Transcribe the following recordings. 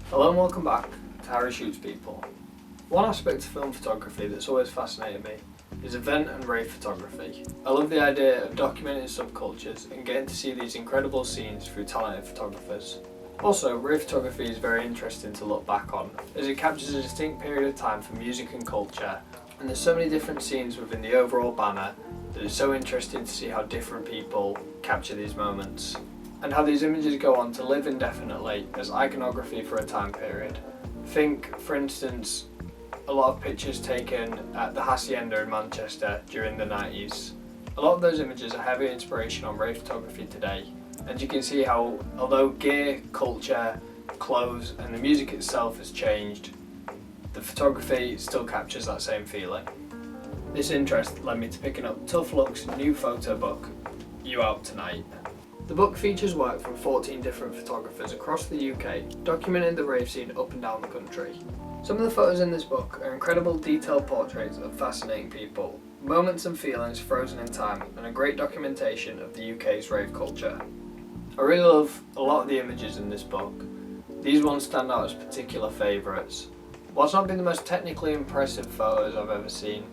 Hello and welcome back to Harry Shoots People. One aspect of film photography that's always fascinated me is event and rave photography. I love the idea of documenting subcultures and getting to see these incredible scenes through talented photographers. Also, rave photography is very interesting to look back on, as it captures a distinct period of time for music and culture, and there's so many different scenes within the overall banner that it's so interesting to see how different people capture these moments, and how these images go on to live indefinitely as iconography for a time period. Think, for instance, a lot of pictures taken at the Hacienda in Manchester during the 90s. A lot of those images are heavy inspiration on rave photography today, and you can see how, although gear, culture, clothes and the music itself has changed, the photography still captures that same feeling. This interest led me to picking up Tough Luck's new photo book, You Out Tonight. The book features work from 14 different photographers across the UK, documenting the rave scene up and down the country. Some of the photos in this book are incredible detailed portraits of fascinating people, moments and feelings frozen in time, and a great documentation of the UK's rave culture. I really love a lot of the images in this book. These ones stand out as particular favourites. Whilst not being the most technically impressive photos I've ever seen,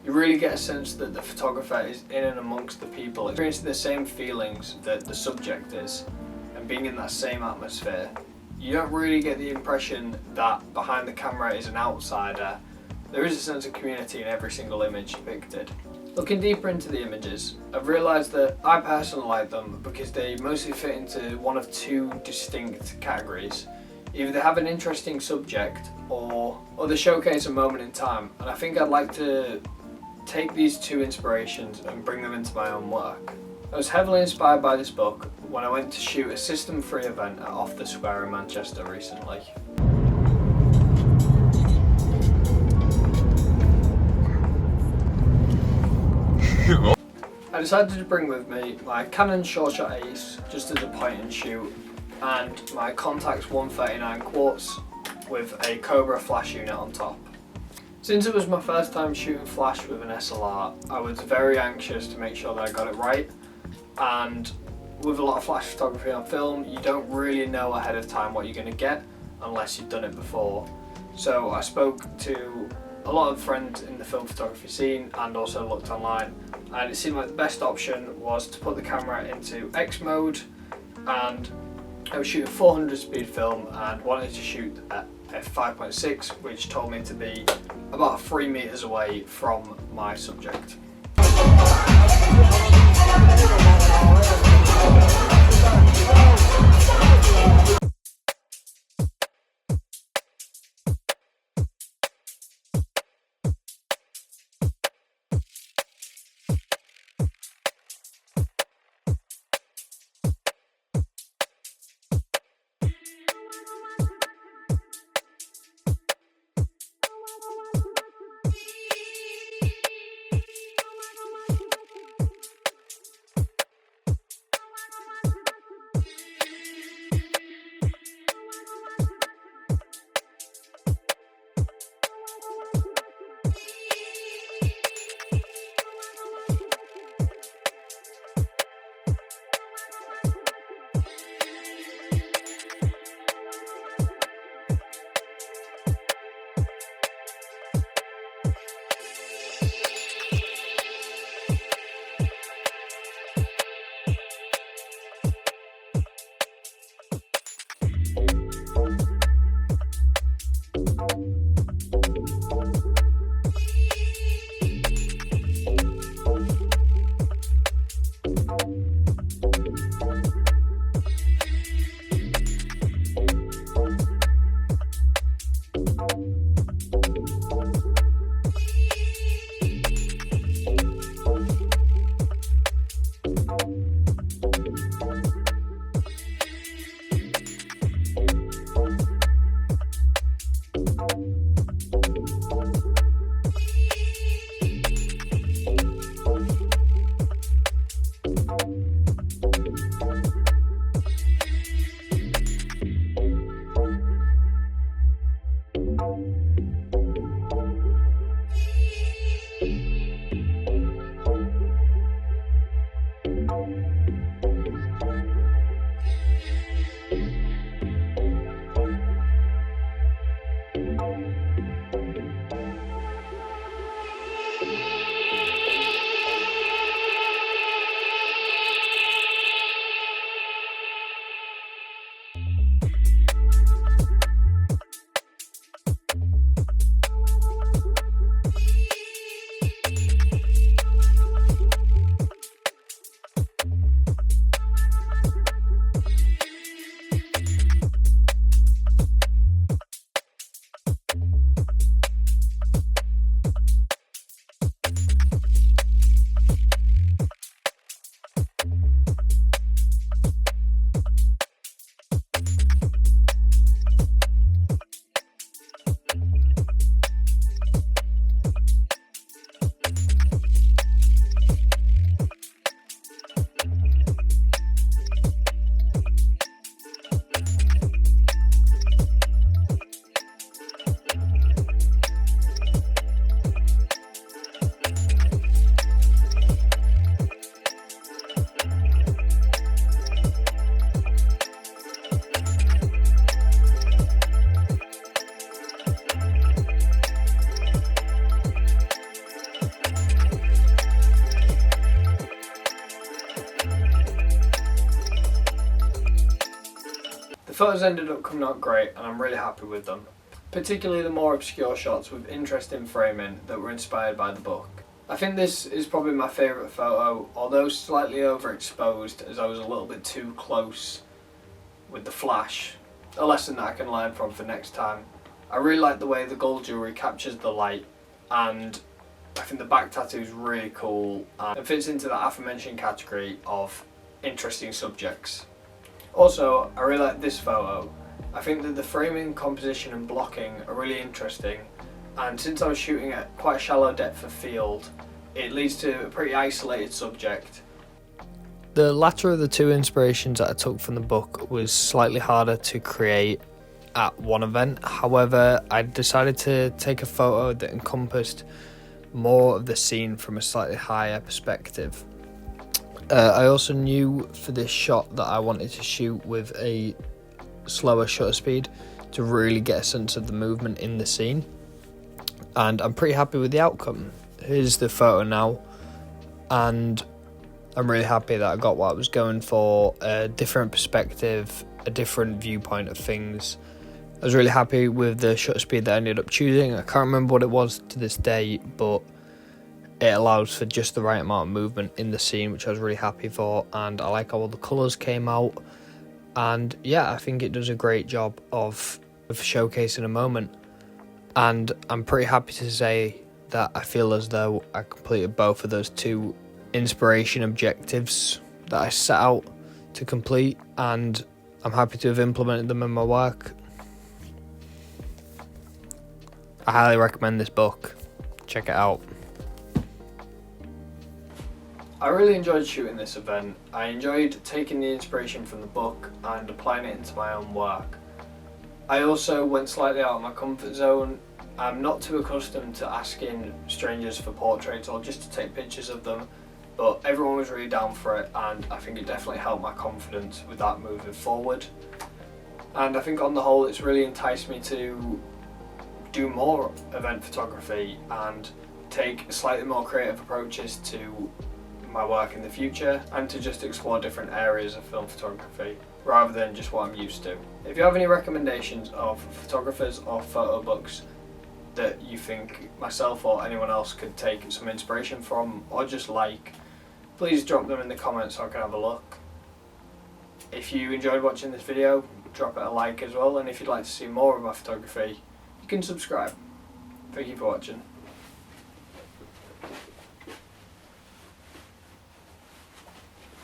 you really get a sense that the photographer is in and amongst the people, experiencing the same feelings that the subject is, and being in that same atmosphere. You don't really get the impression that behind the camera is an outsider. There is a sense of community in every single image depicted. Looking deeper into the images, I've realised that I personally like them because they mostly fit into one of two distinct categories. Either they have an interesting subject or they showcase a moment in time, and I think I'd like to take these two inspirations and bring them into my own work. I was heavily inspired by this book when I went to shoot a system-free event at Off the Square in Manchester recently. I decided to bring with me my Canon SureShot Ace just as a point and shoot, and my Contax 139 quartz with a Cobra flash unit on top. Since it was my first time shooting flash with an SLR, I was very anxious to make sure that I got it right, and with a lot of flash photography on film, you don't really know ahead of time what you're going to get unless you've done it before. So I spoke to a lot of friends in the film photography scene and also looked online, and it seemed like the best option was to put the camera into X mode, and I was shooting 400 speed film and wanted to shoot at f5.6, which told me to be about 3 meters away from my subject. photos ended up coming out great and I'm really happy with them, particularly the more obscure shots with interesting framing that were inspired by the book. I think this is probably my favourite photo, although slightly overexposed as I was a little bit too close with the flash, a lesson that I can learn from for next time. I really like the way the gold jewellery captures the light, and I think the back tattoo is really cool and fits into that aforementioned category of interesting subjects. Also, I really like this photo. I think that the framing, composition and blocking are really interesting, and since I was shooting at quite a shallow depth of field, it leads to a pretty isolated subject. The latter of the two inspirations that I took from the book was slightly harder to create at one event. However, I decided to take a photo that encompassed more of the scene from a slightly higher perspective. I also knew for this shot that I wanted to shoot with a slower shutter speed to really get a sense of the movement in the scene, and I'm pretty happy with the outcome. Here's the photo now, and I'm really happy that I got what I was going for, a different perspective, a different viewpoint of things. I was really happy with the shutter speed that I ended up choosing. I can't remember what it was to this day, but it allows for just the right amount of movement in the scene, which I was really happy for, and I like how all the colours came out. And yeah, I think it does a great job of showcasing a moment, and I'm pretty happy to say that I feel as though I completed both of those two inspiration objectives that I set out to complete, and I'm happy to have implemented them in my work. I highly recommend this book. Check it out. I really enjoyed shooting this event. I enjoyed taking the inspiration from the book and applying it into my own work. I also went slightly out of my comfort zone. I'm not too accustomed to asking strangers for portraits or just to take pictures of them, but everyone was really down for it, and I think it definitely helped my confidence with that moving forward. And I think on the whole it's really enticed me to do more event photography and take slightly more creative approaches to my work in the future, and to just explore different areas of film photography rather than just what I'm used to. If you have any recommendations of photographers or photo books that you think myself or anyone else could take some inspiration from or just like, please drop them in the comments so I can have a look. If you enjoyed watching this video, drop it a like as well, and if you'd like to see more of my photography, you can subscribe. Thank you for watching.